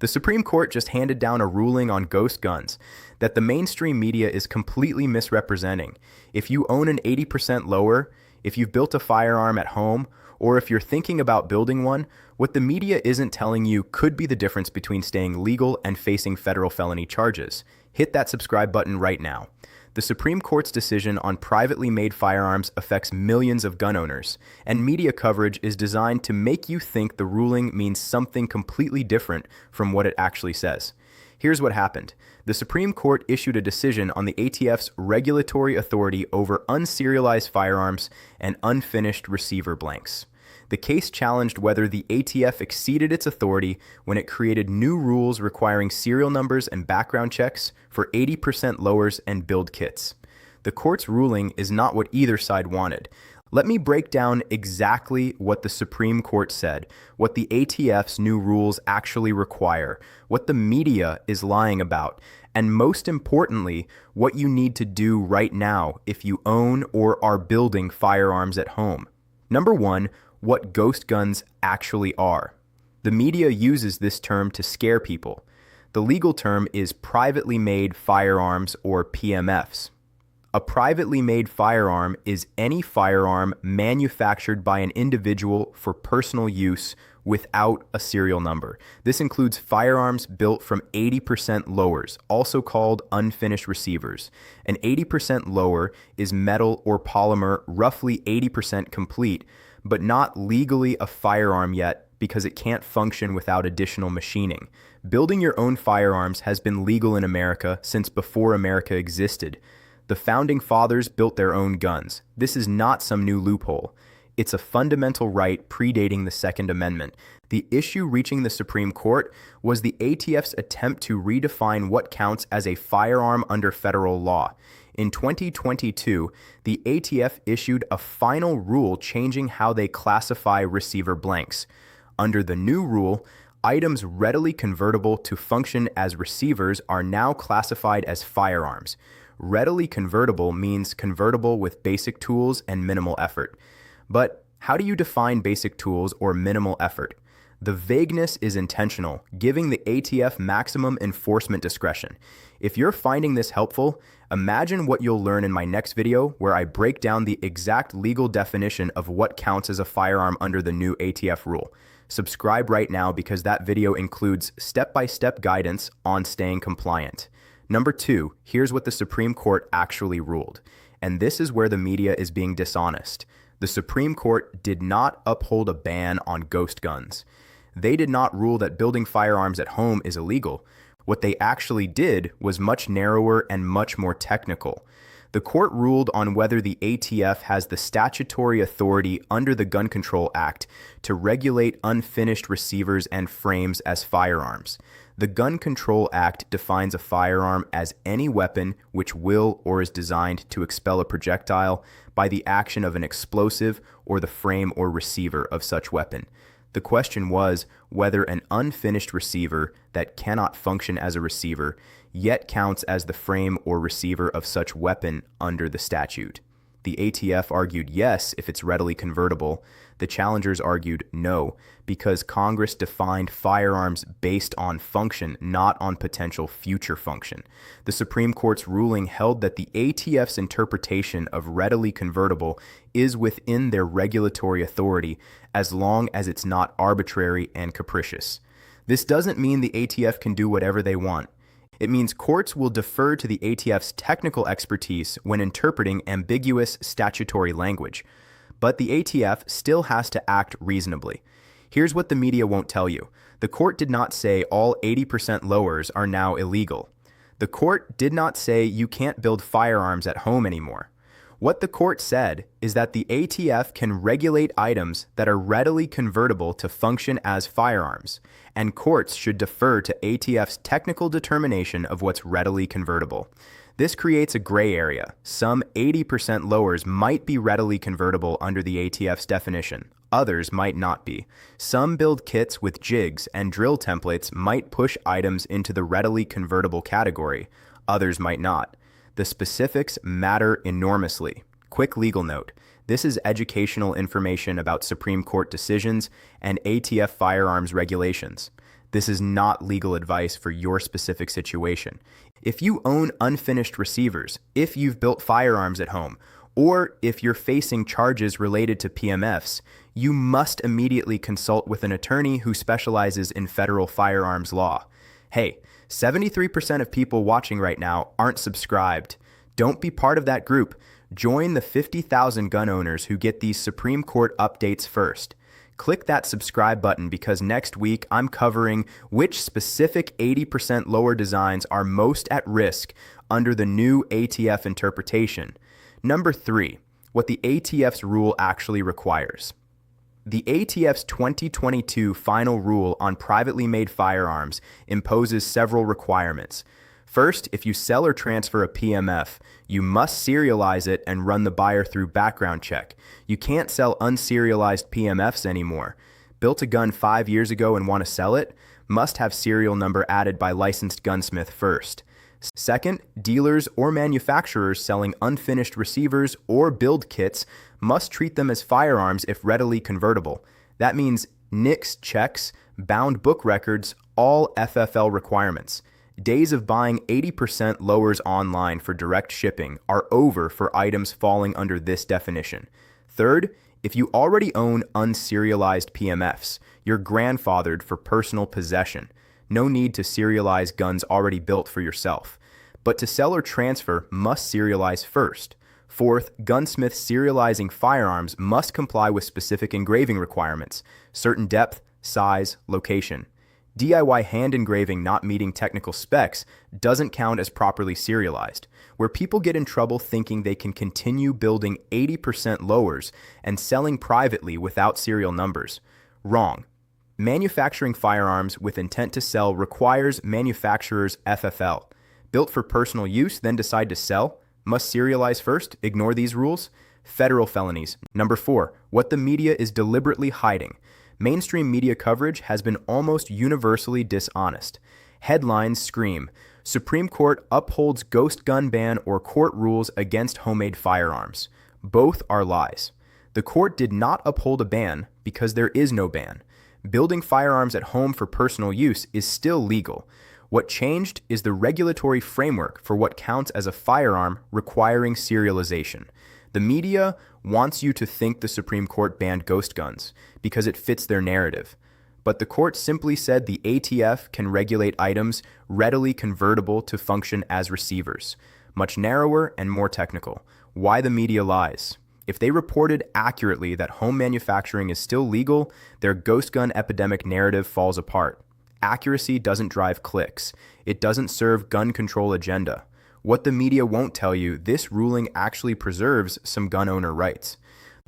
The Supreme Court just handed down a ruling on ghost guns that the mainstream media is completely misrepresenting. If you own an 80% lower, if you've built a firearm at home, or if you're thinking about building one, what the media isn't telling you could be the difference between staying legal and facing federal felony charges. Hit that subscribe button right now. The Supreme Court's decision on privately made firearms affects millions of gun owners, and media coverage is designed to make you think the ruling means something completely different from what it actually says. Here's what happened. The Supreme Court issued a decision on the ATF's regulatory authority over unserialized firearms and unfinished receiver blanks. The case challenged whether the ATF exceeded its authority when it created new rules requiring serial numbers and background checks for 80% lowers and build kits. The court's ruling is not what either side wanted. Let me break down exactly what the Supreme Court said, what the ATF's new rules actually require, what the media is lying about, and most importantly, what you need to do right now if you own or are building firearms at home. Number one, what ghost guns actually are. The media uses this term to scare people. The legal term is privately made firearms, or PMFs. A privately made firearm is any firearm manufactured by an individual for personal use without a serial number. This includes firearms built from 80% lowers, also called unfinished receivers. An 80% lower is metal or polymer, roughly 80% complete, but not legally a firearm yet because it can't function without additional machining. Building your own firearms has been legal in America since before America existed. The founding fathers built their own guns. This is not some new loophole. It's a fundamental right predating the Second Amendment. The issue reaching the Supreme Court was the ATF's attempt to redefine what counts as a firearm under federal law. In 2022, the ATF issued a final rule changing how they classify receiver blanks. Under the new rule, items readily convertible to function as receivers are now classified as firearms. Readily convertible means convertible with basic tools and minimal effort. But how do you define basic tools or minimal effort? The vagueness is intentional, giving the ATF maximum enforcement discretion. If you're finding this helpful, imagine what you'll learn in my next video where I break down the exact legal definition of what counts as a firearm under the new ATF rule. Subscribe right now because that video includes step-by-step guidance on staying compliant. Number two, here's what the Supreme Court actually ruled. And this is where the media is being dishonest. The Supreme Court did not uphold a ban on ghost guns. They did not rule that building firearms at home is illegal. What they actually did was much narrower and much more technical. The court ruled on whether the ATF has the statutory authority under the Gun Control Act to regulate unfinished receivers and frames as firearms. The Gun Control Act defines a firearm as any weapon which will or is designed to expel a projectile by the action of an explosive or the frame or receiver of such weapon. The question was whether an unfinished receiver that cannot function as a receiver yet counts as the frame or receiver of such weapon under the statute. The ATF argued yes if it's readily convertible. The challengers argued no, because Congress defined firearms based on function, not on potential future function. The Supreme Court's ruling held that the ATF's interpretation of readily convertible is within their regulatory authority as long as it's not arbitrary and capricious. This doesn't mean the ATF can do whatever they want. It means courts will defer to the ATF's technical expertise when interpreting ambiguous statutory language. But the ATF still has to act reasonably. Here's what the media won't tell you. The court did not say all 80% lowers are now illegal. The court did not say you can't build firearms at home anymore. What the court said is that the ATF can regulate items that are readily convertible to function as firearms, and courts should defer to ATF's technical determination of what's readily convertible. This creates a gray area. Some 80% lowers might be readily convertible under the ATF's definition. Others might not be. Some build kits with jigs and drill templates might push items into the readily convertible category. Others might not. The specifics matter enormously. Quick legal note. This is educational information about Supreme Court decisions and ATF firearms regulations. This is not legal advice for your specific situation. If you own unfinished receivers, if you've built firearms at home, or if you're facing charges related to PMFs, you must immediately consult with an attorney who specializes in federal firearms law. Hey, 73% of people watching right now aren't subscribed. Don't be part of that group. Join the 50,000 gun owners who get these Supreme Court updates first. Click that subscribe button because next week I'm covering which specific 80% lower designs are most at risk under the new ATF interpretation. Number 3, what the ATF's rule actually requires. The ATF's 2022 final rule on privately made firearms imposes several requirements. First, if you sell or transfer a PMF, you must serialize it and run the buyer through background check. You can't sell unserialized PMFs anymore. Built a gun 5 years ago and want to sell it? Must have serial number added by licensed gunsmith first. Second, dealers or manufacturers selling unfinished receivers or build kits must treat them as firearms if readily convertible. That means NICS checks, bound book records, all FFL requirements. Days of buying 80% lowers online for direct shipping are over for items falling under this definition. Third, if you already own unserialized PMFs, you're grandfathered for personal possession. No need to serialize guns already built for yourself. But to sell or transfer must serialize first. Fourth, gunsmiths serializing firearms must comply with specific engraving requirements, certain depth, size, location. DIY hand engraving not meeting technical specs doesn't count as properly serialized, where people get in trouble thinking they can continue building 80% lowers and selling privately without serial numbers. Wrong. Manufacturing firearms with intent to sell requires manufacturer's FFL. Built for personal use, then decide to sell? Must serialize first? Ignore these rules? Federal felonies. Number 4, what the media is deliberately hiding. Mainstream media coverage has been almost universally dishonest. Headlines scream, Supreme Court upholds ghost gun ban or court rules against homemade firearms. Both are lies. The court did not uphold a ban because there is no ban. Building firearms at home for personal use is still legal. What changed is the regulatory framework for what counts as a firearm requiring serialization. The media wants you to think the Supreme Court banned ghost guns because it fits their narrative. But the court simply said the ATF can regulate items readily convertible to function as receivers. Much narrower and more technical. Why the media lies? If they reported accurately that home manufacturing is still legal, their ghost gun epidemic narrative falls apart. Accuracy doesn't drive clicks. It doesn't serve gun control agenda. What the media won't tell you, this ruling actually preserves some gun owner rights.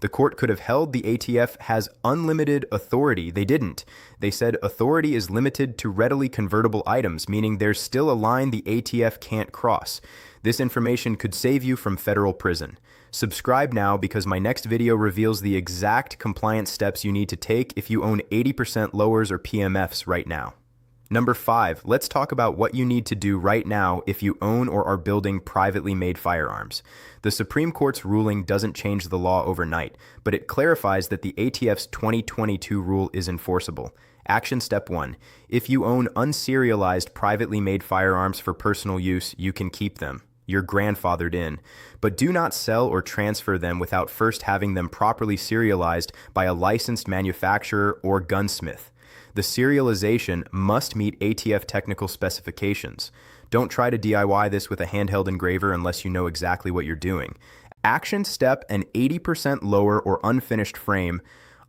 The court could have held the ATF has unlimited authority. They didn't. They said authority is limited to readily convertible items, meaning there's still a line the ATF can't cross. This information could save you from federal prison. Subscribe now because my next video reveals the exact compliance steps you need to take if you own 80% lowers or PMFs right now. Number 5, let's talk about what you need to do right now if you own or are building privately made firearms. The Supreme Court's ruling doesn't change the law overnight, but it clarifies that the ATF's 2022 rule is enforceable. Action step 1. If you own unserialized privately made firearms for personal use, you can keep them. You're grandfathered in. But do not sell or transfer them without first having them properly serialized by a licensed manufacturer or gunsmith. The serialization must meet ATF technical specifications. Don't try to DIY this with a handheld engraver unless you know exactly what you're doing. Action step an 80% lower or unfinished frame.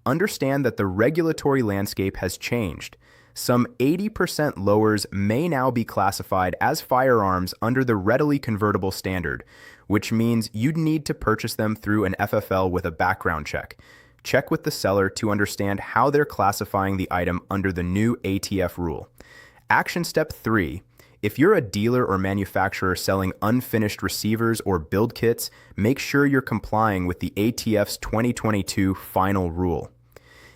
Understand that the regulatory landscape has changed. Some 80% lowers may now be classified as firearms under the readily convertible standard, which means you'd need to purchase them through an FFL with a background check. Check with the seller to understand how they're classifying the item under the new ATF rule. Action step 3. If you're a dealer or manufacturer selling unfinished receivers or build kits, make sure you're complying with the ATF's 2022 final rule.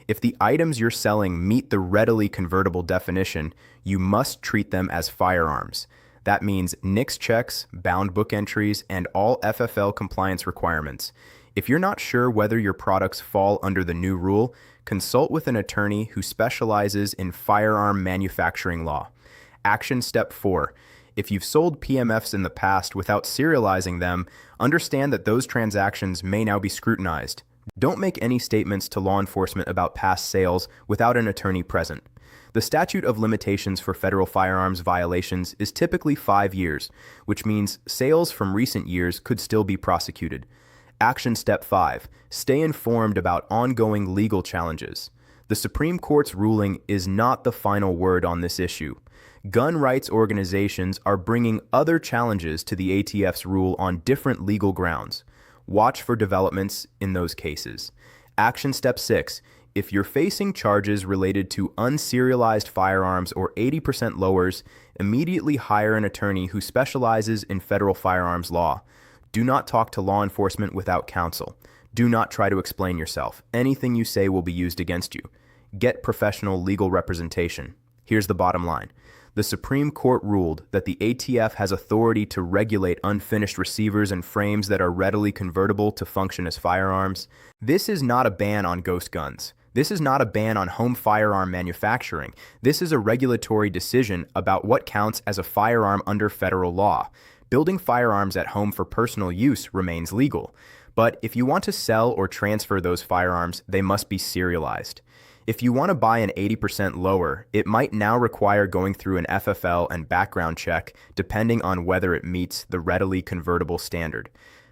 If the items you're selling meet the readily convertible definition, you must treat them as firearms. That means NICS checks, bound book entries, and all FFL compliance requirements. If you're not sure whether your products fall under the new rule, Consult with an attorney who specializes in firearm manufacturing law. Action step 4. If you've sold PMFs in the past without serializing them, understand that those transactions may now be scrutinized. Don't make any statements to law enforcement about past sales without an attorney present. The statute of limitations for federal firearms violations is typically 5 years, which means sales from recent years could still be prosecuted. Action step 5. Stay informed about ongoing legal challenges. The Supreme Court's ruling is not the final word on this issue. Gun rights organizations are bringing other challenges to the ATF's rule on different legal grounds. Watch for developments in those cases. Action step 6. If you're facing charges related to unserialized firearms or 80% lowers, immediately hire an attorney who specializes in federal firearms law. Do not talk to law enforcement without counsel. Do not try to explain yourself. Anything you say will be used against you. Get professional legal representation. Here's the bottom line. The Supreme Court ruled that the ATF has authority to regulate unfinished receivers and frames that are readily convertible to function as firearms. This is not a ban on ghost guns. This is not a ban on home firearm manufacturing. This is a regulatory decision about what counts as a firearm under federal law. Building firearms at home for personal use remains legal. But if you want to sell or transfer those firearms, they must be serialized. If you want to buy an 80% lower, it might now require going through an FFL and background check, depending on whether it meets the readily convertible standard.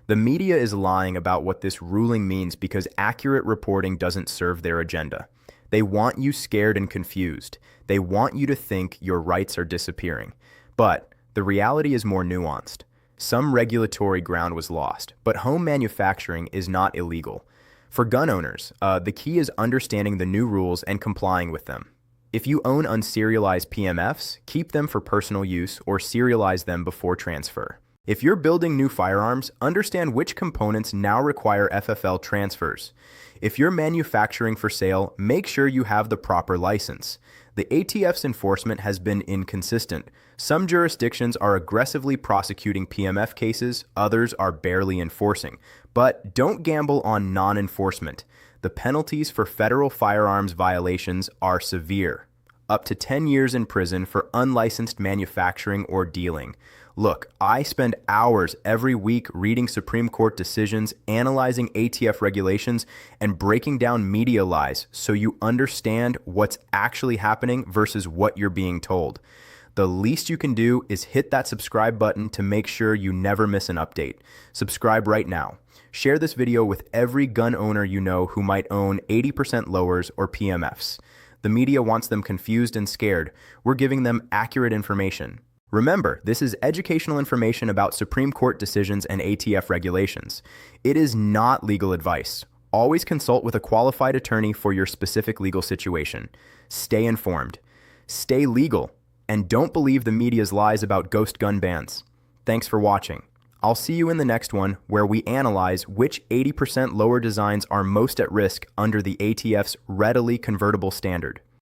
The media is lying about what this ruling means because accurate reporting doesn't serve their agenda. They want you scared and confused. They want you to think your rights are disappearing. But the reality is more nuanced. Some regulatory ground was lost, but home manufacturing is not illegal. For gun owners, the key is understanding the new rules and complying with them. If you own unserialized PMFs, keep them for personal use or serialize them before transfer. If you're building new firearms, understand which components now require FFL transfers. If you're manufacturing for sale, make sure you have the proper license. The ATF's enforcement has been inconsistent. Some jurisdictions are aggressively prosecuting PMF cases, others are barely enforcing. But don't gamble on non-enforcement. The penalties for federal firearms violations are severe. Up to 10 years in prison for unlicensed manufacturing or dealing. Look, I spend hours every week reading Supreme Court decisions, analyzing ATF regulations, and breaking down media lies so you understand what's actually happening versus what you're being told. The least you can do is hit that subscribe button to make sure you never miss an update. Subscribe right now. Share this video with every gun owner you know who might own 80% lowers or PMFs. The media wants them confused and scared. We're giving them accurate information. Remember, this is educational information about Supreme Court decisions and ATF regulations. It is not legal advice. Always consult with a qualified attorney for your specific legal situation. Stay informed. Stay legal. And don't believe the media's lies about ghost gun bans. Thanks for watching. I'll see you in the next one where we analyze which 80% lower designs are most at risk under the ATF's readily convertible standard.